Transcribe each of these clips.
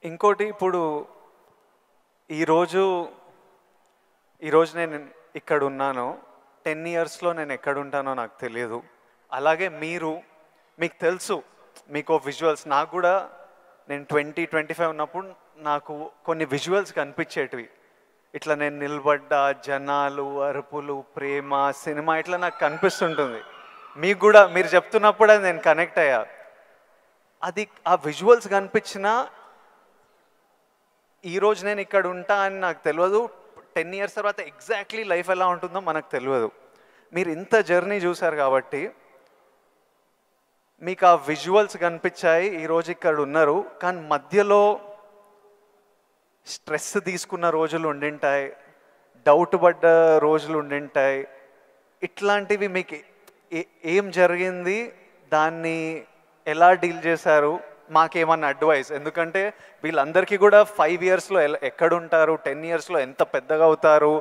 ఇంకోటి ఇప్పుడు ఈరోజు ఈరోజు నేను ఇక్కడ ఉన్నాను. 10 ఇయర్స్లో నేను ఎక్కడ ఉంటానో నాకు తెలియదు. అలాగే మీకు తెలుసు, మీకు విజువల్స్ నాకు కూడా నేను 20-25 ఉన్నప్పుడు నాకు కొన్ని విజువల్స్ కనిపించేటివి. ఇట్లా నేను నిలబడ్డా, జనాలు, అరుపులు, ప్రేమ, సినిమా ఇట్లా నాకు కనిపిస్తుంటుంది. మీకు కూడా మీరు చెప్తున్నప్పుడే నేను కనెక్ట్ అయ్యా. అది ఆ విజువల్స్ కనిపించిన ఈరోజు నేను ఇక్కడ ఉంటా అని నాకు తెలియదు. 10 ఇయర్స్ తర్వాత ఎగ్జాక్ట్లీ లైఫ్ ఎలా ఉంటుందో మనకు తెలియదు. మీరు ఇంత జర్నీ చూసారు కాబట్టి మీకు ఆ విజువల్స్ కనిపించాయి, ఈరోజు ఇక్కడ ఉన్నారు. కానీ మధ్యలో స్ట్రెస్ తీసుకున్న రోజులు ఉండింటాయి, డౌట్ పడ్డ రోజులు ఉండింటాయి. ఇట్లాంటివి మీకు ఏం జరిగింది, దాన్ని ఎలా డీల్ చేశారు, మాకేమన్నా అడ్వైస్? ఎందుకంటే వీళ్ళందరికీ కూడా 5 ఇయర్స్లో ఎక్కడుంటారు, 10 ఇయర్స్లో ఎంత పెద్దగా అవుతారు,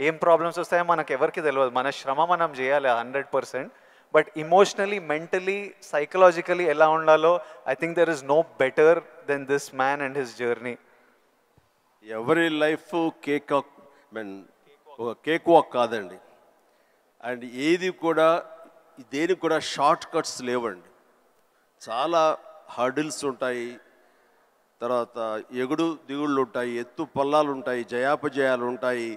ఏం ప్రాబ్లమ్స్ వస్తాయో మనకు ఎవరికి తెలియదు. మన శ్రమ మనం చేయాలి 100%. బట్ ఇమోషనలీ, మెంటలీ, సైకలాజికలీ ఎలా ఉండాలో I think there is no better than this man and his journey. ఎవరి లైఫ్ కేక్ వాక్ కాదండి. అండ్ ఏది కూడా దేనికి కూడా షార్ట్ కట్స్ లేవండి. చాలా హర్డిల్స్ ఉంటాయి, తర్వాత ఎగుడు దిగుళ్ళు ఉంటాయి, ఎత్తు పల్లాలు ఉంటాయి, జయాపజయాలు ఉంటాయి,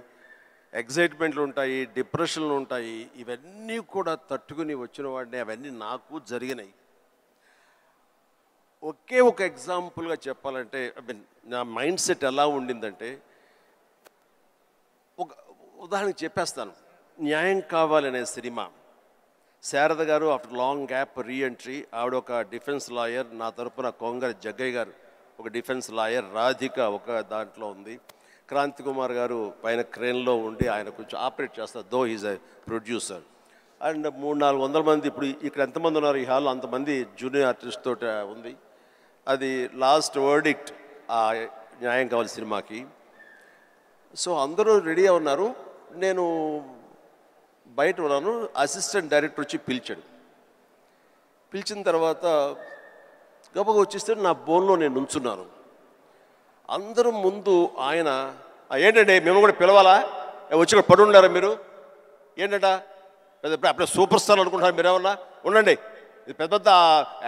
ఎగ్జైట్మెంట్లు ఉంటాయి, డిప్రెషన్లు ఉంటాయి. ఇవన్నీ కూడా తట్టుకుని వచ్చిన వాడిని, అవన్నీ నాకు జరిగినాయి. ఒకే ఒక ఎగ్జాంపుల్గా చెప్పాలంటే నా మైండ్ సెట్ ఎలా ఉండిందంటే, ఒక ఉదాహరణకి చెప్పేస్తాను. న్యాయం కావాలనే సినిమా, శారద గారు ఆఫ్టర్ లాంగ్ గ్యాప్ రీఎంట్రీ, ఆవిడ ఒక డిఫెన్స్ లాయర్, నా తరపున కొంగర జగ్గయ్య గారు ఒక డిఫెన్స్ లాయర్, రాధిక ఒక దాంట్లో ఉంది, క్రాంతి కుమార్ గారు పైన క్రేన్లో ఉండి ఆయన కొంచెం ఆపరేట్ చేస్తారు, though is a producer. And 300-400 మంది, ఇప్పుడు ఇక్కడ ఎంతమంది ఉన్నారు ఈ హాల్లో అంతమంది జూనియర్ ఆర్టిస్ట్ తోటి ఉంది. అది లాస్ట్ వర్డిక్ట్ ఆ న్యాయం కావాలి సినిమాకి. సో అందరూ రెడీగా ఉన్నారు, నేను బయట ఉన్నాను. అసిస్టెంట్ డైరెక్టర్ వచ్చి పిలిచిన తర్వాత గబగ వచ్చేస్తే నా బోన్లో నేను నుంచున్నాను. అందరూ ముందు ఆయన, ఏంటంటే మేము కూడా పిలవాలా, వచ్చి కూడా పడి ఉండారా మీరు, ఏంటంట అప్పుడే సూపర్ స్టార్ అనుకుంటున్నారు మీరేమన్నా, ఉండండి, ఇది పెద్ద పెద్ద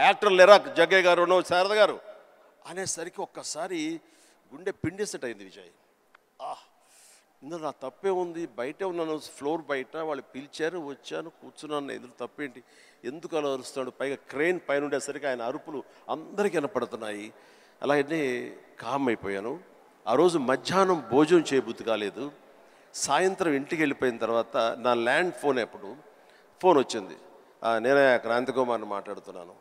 యాక్టర్లు లేరా, జగ్గయ్య గారు, శారద గారు అనేసరికి ఒక్కసారి గుండె పిండేసెట్ అయింది విజయ్. ఇందులో నా తప్పే ఉంది, బయటే ఉన్నాను, ఫ్లోర్ బయట, వాళ్ళు పిలిచారు, వచ్చాను, కూర్చున్నాను, ఇందులో తప్పేంటి, ఎందుకు అలా అరుస్తాడు, పైగా క్రెయిన్ పైన ఉండేసరికి ఆయన అరుపులు అందరికీ వినపడుతున్నాయి. అలాగే కామ్ అయిపోయాను. ఆ రోజు మధ్యాహ్నం భోజనం చేయబుద్ధి కాలేదు. సాయంత్రం ఇంటికి వెళ్ళిపోయిన తర్వాత నా ల్యాండ్ ఫోన్ వచ్చింది. నేనే క్రాంతి కుమార్ని మాట్లాడుతున్నాను.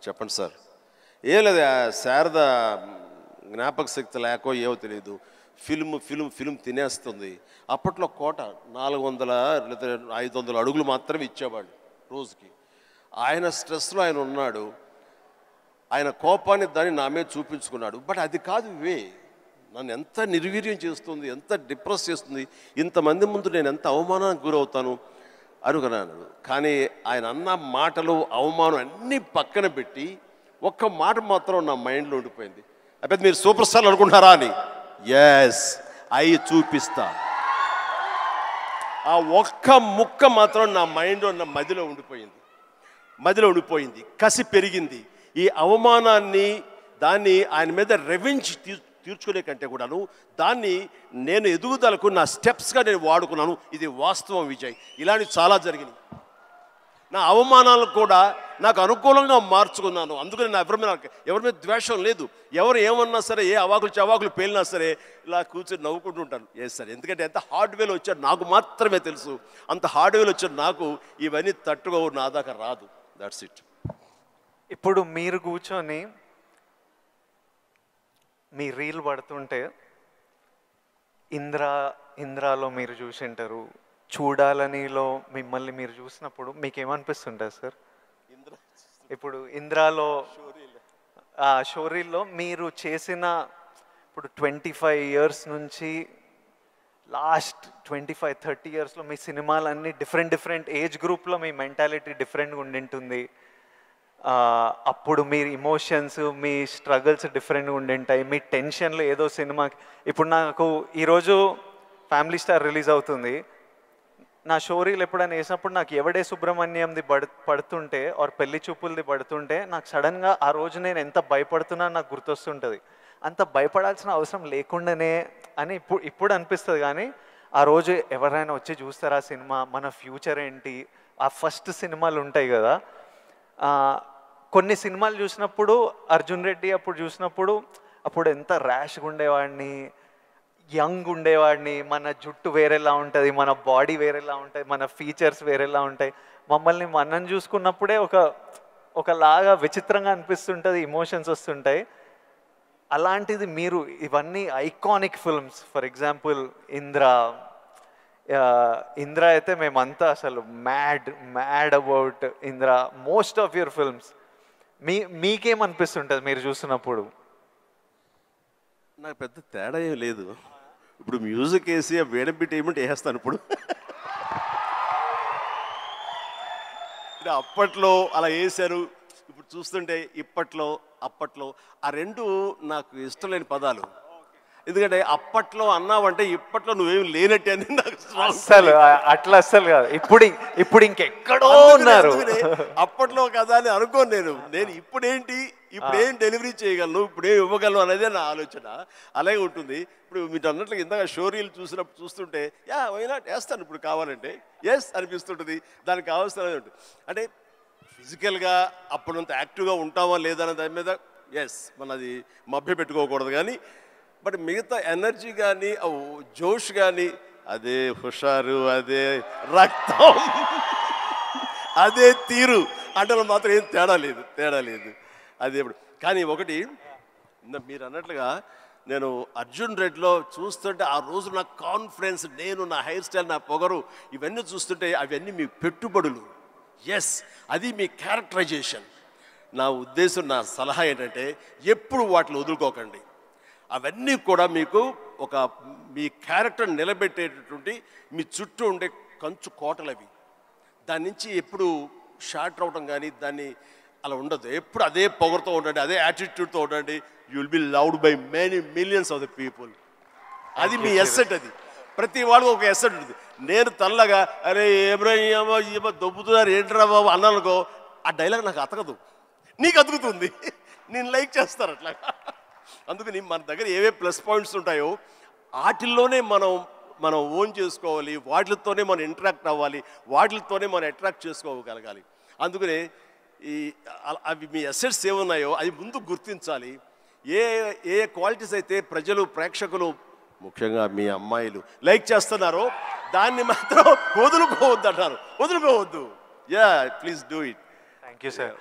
చెప్పండి సార్. ఏం లేదు, శారద జ్ఞాపక శక్తి లేకో ఏమో తెలియదు, ఫిల్మ్ తినేస్తుంది. అప్పట్లో కోట 400 లేదా 500 అడుగులు మాత్రమే ఇచ్చేవాళ్ళు రోజుకి. ఆయన స్ట్రెస్లో ఆయన ఉన్నాడు, ఆయన కోపాన్ని దాన్ని నా మీద చూపించుకున్నాడు. బట్ అది కాదు నన్ను ఎంత నిర్వీర్యం చేస్తుంది, ఎంత డిప్రెస్ చేస్తుంది, ఇంతమంది ముందు నేను ఎంత అవమానానికి గురవుతాను అనుకున్నాను. కానీ ఆయన అన్న మాటలు, అవమానం అన్నీ పక్కన పెట్టి ఒక్క మాట మాత్రం నా మైండ్లో ఉండిపోయింది. అప్పుడు మీరు సూపర్ స్టార్ అనుకుంటారా అని. ఎస్, అవి చూపిస్తా. ఆ ఒక్క ముక్క మాత్రం నా మైండ్లో, నా మదిలో ఉండిపోయింది. కసి పెరిగింది. ఈ అవమానాన్ని, దాన్ని ఆయన మీద రెవెంజ్ తీర్చుకునే కంటే కూడాను దాన్ని నేను ఎదుగుదలకు నా స్టెప్స్గా నేను వాడుకున్నాను. ఇది వాస్తవం విజయ్. ఇలాంటివి చాలా జరిగినాయి. నా అవమానాలు కూడా నాకు అనుకూలంగా మార్చుకున్నాను. అందుకని నా ఎవరి మీద ద్వేషం లేదు. ఎవరు ఏమన్నా సరే, ఏ చవాకులు పేలినా సరే ఇలా కూర్చొని నవ్వుకుంటూ ఉంటాను. సార్, ఎందుకంటే ఎంత హార్డ్వేర్ వచ్చాడు నాకు మాత్రమే తెలుసు. అంత హార్డ్వేర్ వచ్చాడు నాకు, ఇవన్నీ తట్టుకోవు, నా దాకా రాదు. That's it. ఇప్పుడు మీరు కూర్చొని మీ రీల్ పడుతుంటే ఇంద్రాలో మీరు చూసింటారు, చూడాలనిలో మిమ్మల్ని మీరు చూసినప్పుడు మీకు ఏమనిపిస్తుంటుంది సార్? ఇప్పుడు ఇంద్రాలో, షోరీల్లో మీరు చేసిన, ఇప్పుడు 25 ఇయర్స్ నుంచి లాస్ట్ 25-30 ఇయర్స్లో మీ సినిమాలన్నీ డిఫరెంట్ ఏజ్ గ్రూప్లో మీ మెంటాలిటీ డిఫరెంట్గా ఉండింటుంది. అప్పుడు మీ ఇమోషన్స్ మీ స్ట్రగుల్స్ డిఫరెంట్గా ఉండింటాయి, మీ టెన్షన్లు ఏదో సినిమాకి. ఇప్పుడు నాకు ఈరోజు ఫ్యామిలీ స్టార్ రిలీజ్ అవుతుంది, నా షోరీలు ఎప్పుడైనా వేసినప్పుడు నాకు ఎవడే సుబ్రహ్మణ్యంది పడుతుంటే ఆర్ పెళ్లి చూపులది పడుతుంటే నాకు సడన్గా ఆ రోజు నేను ఎంత భయపడుతున్నా నాకు గుర్తొస్తుంటుంది. అంత భయపడాల్సిన అవసరం లేకుండానే అని ఇప్పుడు అనిపిస్తుంది. కానీ ఆ రోజు ఎవరైనా వచ్చి చూస్తారా సినిమా, మన ఫ్యూచర్ ఏంటి, ఆ ఫస్ట్ సినిమాలు ఉంటాయి కదా. కొన్ని సినిమాలు చూసినప్పుడు అర్జున్ రెడ్డి అప్పుడు చూసినప్పుడు అప్పుడు ఎంత ర్యాష్గా ఉండేవాడిని, యంగ్ ఉండేవాడిని, మన జుట్టు వేరేలా ఉంటుంది, మన బాడీ వేరేలా ఉంటుంది, మన ఫీచర్స్ వేరేలా ఉంటాయి. మమ్మల్ని మనం చూసుకున్నప్పుడే ఒకలాగా విచిత్రంగా అనిపిస్తుంటుంది, ఇమోషన్స్ వస్తుంటాయి. అలాంటిది మీరు ఇవన్నీ iconic films, for example Indra అయితే మేమంతా అసలు mad about Indra. Most of your films మీకేమనిపిస్తుంటుంది మీరు చూస్తున్నప్పుడు? నాకు పెద్ద తేడా ఏం లేదు. ఇప్పుడు మ్యూజిక్ వేసి వేడం బిట్ ఏమంటే వేసేస్తాను. ఇప్పుడు అప్పట్లో అలా వేశారు, ఇప్పుడు చూస్తుంటే ఇప్పట్లో అప్పట్లో ఆ రెండు నాకు ఇష్టం లేని పదాలు. ఎందుకంటే అప్పట్లో అన్నావంటే ఇప్పట్లో నువ్వేమి లేనట్టే అని నాకు అస్సలు అట్లా అస్సలు కాదు. ఇప్పుడు ఇంకెక్కడో ఉన్నారు. అప్పట్లో కదా అని అనుకోను నేను ఇప్పుడేంటి, ఇప్పుడేం డెలివరీ చేయగలను, ఇప్పుడేం ఇవ్వగలను అనేది నా ఆలోచన. అలాగే ఉంటుంది. ఇప్పుడు మీరు అన్నట్లు ఇందాక షోరీలు చూస్తుంటే అయినా వేస్తాను ఇప్పుడు కావాలంటే ఎస్ అనిపిస్తుంటుంది. దానికి కావాల్సిన ఉంటుంది. అంటే ఫిజికల్గా అప్పుడంత యాక్టివ్గా ఉంటామా లేదా అనే దాని మీద ఎస్ మనది మభ్య పెట్టుకోకూడదు. కానీ బట్ మిగతా ఎనర్జీ కానీ జోష్ కానీ అదే హుషారు, అదే రక్తం, అదే తీరు అంటే మాత్రం ఏం తేడా లేదు. అది ఎప్పుడు కానీ ఒకటి మీరు అన్నట్లుగా నేను అర్జున్ రెడ్డిలో చూస్తుంటే ఆ రోజు నా కాన్ఫిడెన్స్, నేను నా హెయిర్ స్టైల్, నా పొగరు, ఇవన్నీ చూస్తుంటే అవన్నీ మీ పెట్టుబడులు. ఎస్, అది మీ క్యారెక్టరైజేషన్. నా ఉద్దేశం, నా సలహా ఏంటంటే ఎప్పుడు వాటిని వదులుకోకండి. అవన్నీ కూడా మీకు మీ క్యారెక్టర్ నిలబెట్టేటటువంటి మీ చుట్టూ ఉండే కంచు కోటలు అవి. దాని నుంచి ఎప్పుడు షార్ట్ అవడం కానీ దాన్ని అలా ఉండదు. ఎప్పుడు అదే పొగరుతో ఉండండి, అదే యాటిట్యూడ్తో ఉండండి. You will be loved by many millions of the people. అది మీ ఎస్సెట్. అది ప్రతి వాడు ఒక ఎస్సెట్ ఉంటుంది. నేను తల్లగా అరే ఏమో దొబ్బుతున్నారు ఏంట్రా బాబు అన్నానుకో, ఆ డైలాగ్ నాకు అతకదు, నీకు అతుకుతుంది, నేను లైక్ చేస్తాను అట్లా. అందుకని మన దగ్గర ఏవే ప్లస్ పాయింట్స్ ఉంటాయో వాటిల్లోనే మనం ఓన్ చేసుకోవాలి, వాటితోనే మనం ఇంటరాక్ట్ అవ్వాలి, వాటితోనే మనం అట్రాక్ట్ చేసుకోగలగాలి. అందుకనే అవి మీ అసెట్స్ ఏమున్నాయో అది ముందు గుర్తించాలి. ఏ క్వాలిటీస్ అయితే ప్రజలు, ప్రేక్షకులు, ముఖ్యంగా మీ అమ్మాయిలు లైక్ చేస్తున్నారో దాన్ని మాత్రం వదులుకోవద్దు అంటారు. వదులుకోవద్దు. Please do it. Thank you sir.